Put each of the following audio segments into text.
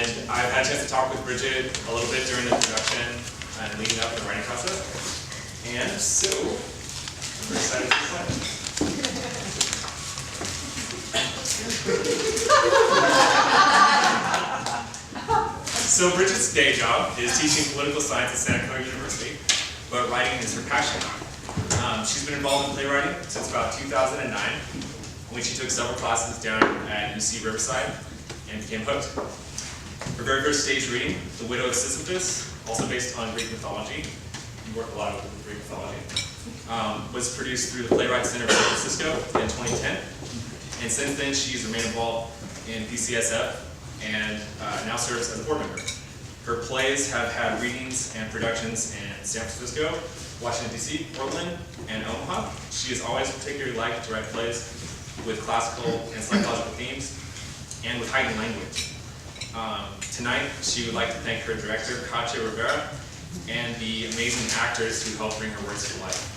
And I've had a chance to talk with Bridget a little bit during the production and leading up to the writing process. And so, I'm very excited to play it. So Bridget's day job is teaching political science at Santa Clara University, but writing is her passion. She's been involved in playwriting since about 2009, when she took several classes down at UC Riverside and became hooked. Her very first stage reading, The Widow of Sisyphus, also based on Greek mythology, we work a lot with Greek mythology, was produced through the Playwright Center of San Francisco in 2010. And since then, she's remained involved in PCSF and now serves as a board member. Her plays have had readings and productions in San Francisco, Washington, D.C., Portland, and Omaha. She has always particularly liked to write plays with classical and psychological themes and with heightened language. Tonight, she would like to thank her director, Katya Rivera, and the amazing actors who helped bring her words to life.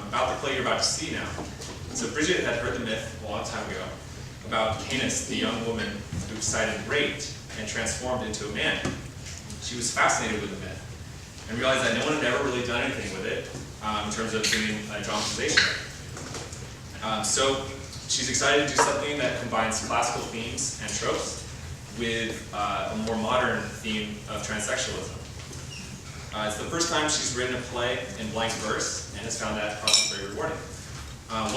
About the play you're about to see now. So Bridget had heard the myth a long time ago about Canis, the young woman who decided raped and transformed into a man. She was fascinated with the myth and realized that no one had ever really done anything with it in terms of doing a dramatization. So she's excited to do something that combines classical themes and tropes with a more modern theme of transsexualism. It's the first time she's written a play in blank verse and has found that process very rewarding.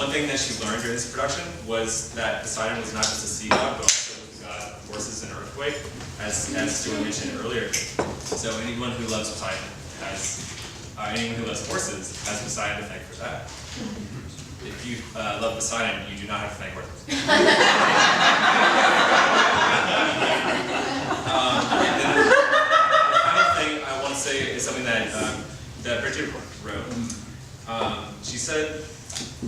One thing that she learned during this production was that Poseidon was not just a sea god, but also the god of horses and earthquake, as Stuart mentioned earlier. So anyone who loves Poseidon anyone who loves horses has Poseidon to thank for that. If you love Poseidon, you do not have to thank horses. And then the final thing I want to say is something that Bridget wrote. She said,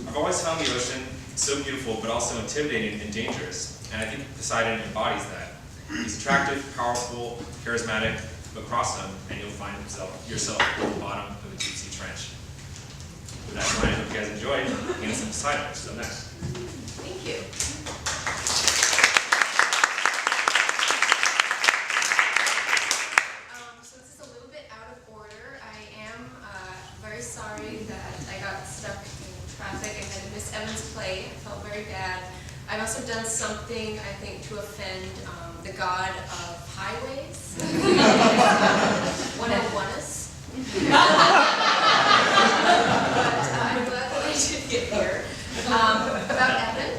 "I've always found the ocean so beautiful, but also intimidating and dangerous, and I think Poseidon embodies that. He's attractive, powerful, charismatic, but cross him, and you'll find yourself at the bottom of a deep sea trench." With that in mind, I hope you guys enjoyed Canis and Poseidon, which is up next. Thank you. So this is a little bit out of order. I am very sorry that I got stuck in traffic and had to miss Evan's play. I felt very bad. I must have done something, I think, to offend the god of highways. One of one-us. I'm glad that I did get here. About Evan.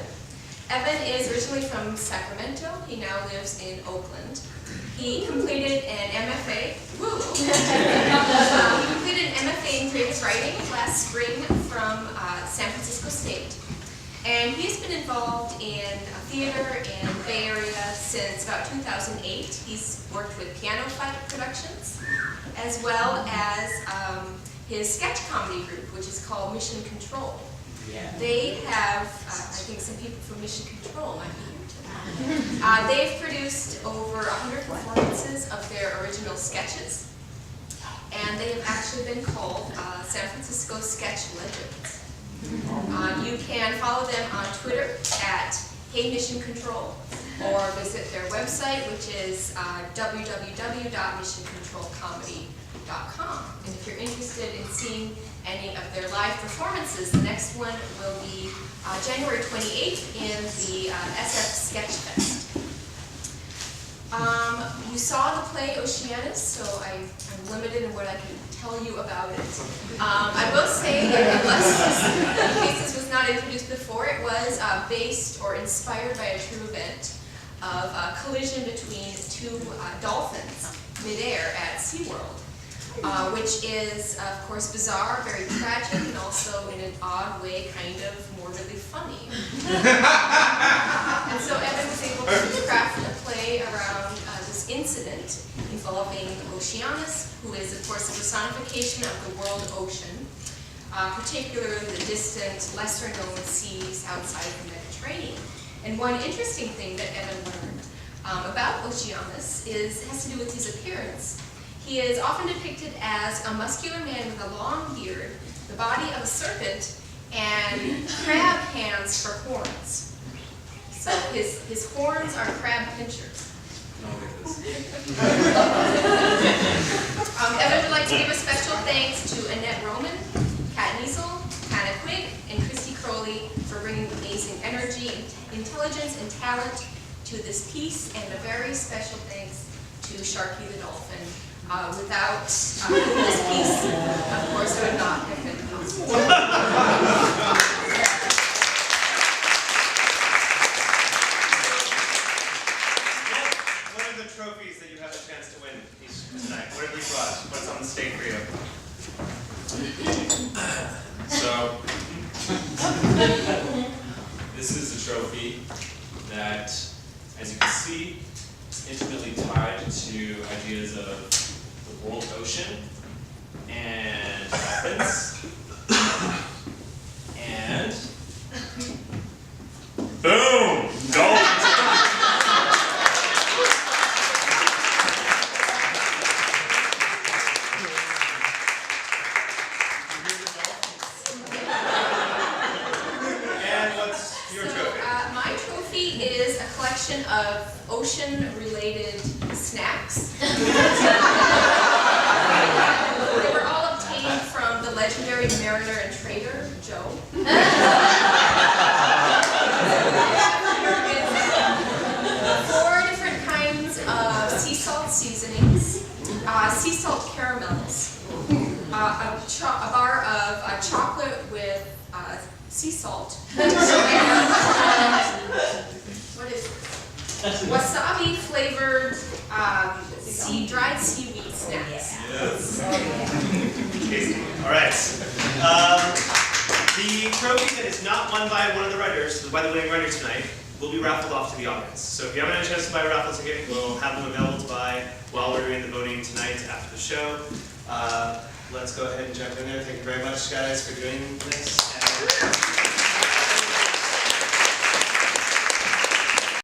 Evan is originally from Sacramento. He now lives in Oakland. He completed an MFA. Woo! He completed an MFA in creative writing last spring from San Francisco State. And he's been involved in theater in the Bay Area since about 2008. He's worked with Piano Fight Productions, as well as his sketch comedy group, which is called Mission Control. Yeah. They have, I think some people from Mission Control might be here tonight. They've produced over 100 performances of their original sketches, and they have actually been called San Francisco Sketch Legends. You can follow them on Twitter at Hey Mission Control, or visit their website, which is www.missioncontrolcomedy.com. And if you're interested in seeing any of their live performances, the next one will be January 28th in the SF Sketch Fest. You saw the play Oceanus, so I'm limited in what I can tell you about it. I will say that in case this was not introduced before, it was based or inspired by a true event of a collision between two dolphins midair at SeaWorld, which is, of course, bizarre, very tragic, and also in an odd way kind of morbidly funny. And so Evan was able to craft a play around this incident involving Oceanus, who is, of course, a personification of the world ocean, particularly the distant, lesser-known seas outside the Mediterranean. And one interesting thing that Evan learned about Oceanus has to do with his appearance. He is often depicted as a muscular man with a long beard, the body of a serpent, and crab hands for horns. So his horns are crab pinchers. Evan would like to give a special thanks to Annette Roman, Kat Niesel, Hannah Quigg, and Christy Crowley for bringing amazing energy, intelligence, and talent to this piece, and a very special thanks to Sharky the Dolphin. Without this piece, of course, it would not have been possible. What are the trophies that you have a chance to win tonight? What have you brought? What's on the stake for you? So, this is a trophy that, as you can see, is intimately tied to ideas of the world ocean and weapons and boom! Dolphins! And what's your trophy? My trophy is a collection of ocean-related snacks. They were all obtained from the legendary mariner and trader, Joe. Four different kinds of sea salt seasonings, sea salt caramels, a bar of chocolate with sea salt, what is it? Wasabi flavored dried seaweed snacks. Yes. Tasty. All right. The trophy that is not won by one of the writers, by the winning writer tonight, will be raffled off to the audience. So if you haven't had a chance to buy a raffle ticket, we'll have them available to buy while we're doing the voting tonight after the show. Let's go ahead and jump in there. Thank you very much, guys, for doing this. And